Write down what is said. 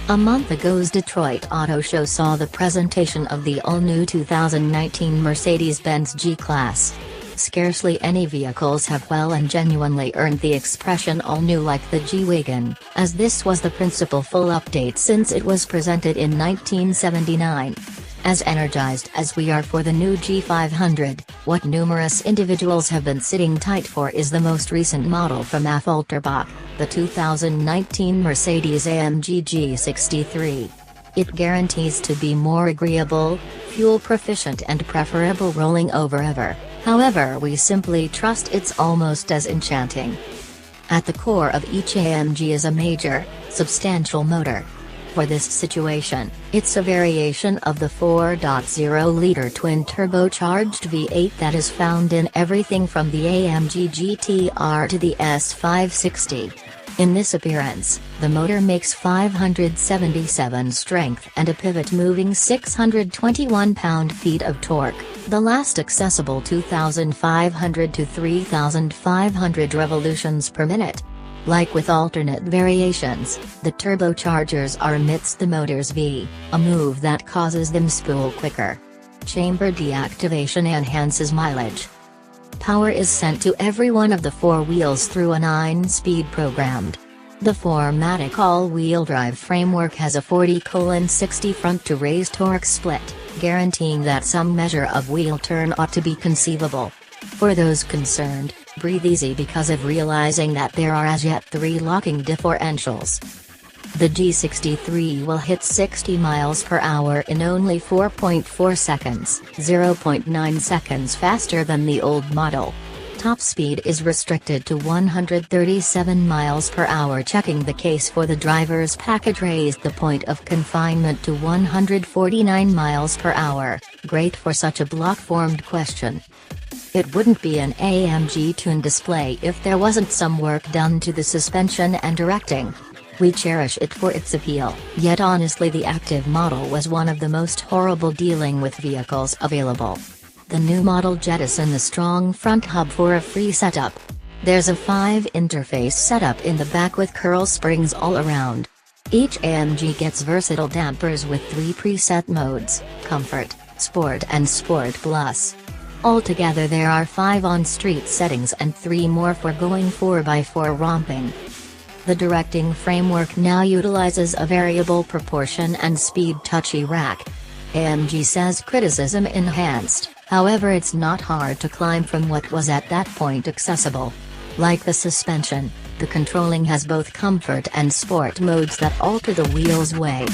A month ago's Detroit Auto Show saw the presentation of the all-new 2019 Mercedes-Benz G-Class. Scarcely any vehicles have well and genuinely earned the expression all-new like the G-Wagen, as this was the principal full update since it was presented in 1979. As energized as we are for the new G500, what numerous individuals have been sitting tight for is the most recent model from Affalterbach, the 2019 Mercedes AMG G63. It guarantees to be more agreeable, fuel proficient and preferable rolling over ever. However, we simply trust it's almost as enchanting. At the core of each AMG is a major, substantial motor. For this situation, it's a variation of the 4.0-liter twin-turbocharged V8 that is found in everything from the AMG GT R to the S560. In this appearance, the motor makes 577 strength and a pivot-moving 621 pound-feet of torque, the last accessible 2,500 to 3,500 revolutions per minute. Like with alternate variations, the turbochargers are amidst the motor's V, a move that causes them spool quicker. Chamber deactivation enhances mileage. Power is sent to every one of the four wheels through a 9-speed programmed. The 4MATIC all-wheel drive framework has a 40/60 front-to-raise torque split, guaranteeing that some measure of wheel turn ought to be conceivable. For those concerned, breathe easy because of realizing that there are as yet 3 locking differentials. The G63 will hit 60 miles per hour in only 4.4 seconds, 0.9 seconds faster than the old model. Top speed is restricted to 137 miles per hour. Checking the case for the driver's package raised the point of confinement to 149 miles per hour, great for such a block-formed question. It wouldn't be an AMG Tune display if there wasn't some work done to the suspension and directing. We cherish it for its appeal, yet honestly the active model was one of the most horrible dealing with vehicles available. The new model jettison the strong front hub for a free setup. There's a 5-interface setup in the back with curl springs all around. Each AMG gets versatile dampers with 3 preset modes, Comfort, Sport and Sport Plus. Altogether there are 5 on-street settings and 3 more for going 4x4 romping. The directing framework now utilizes a variable proportion and speed touchy rack. AMG says criticism enhanced, however it's not hard to climb from what was at that point accessible. Like the suspension, the controlling has both comfort and sport modes that alter the wheel's weight.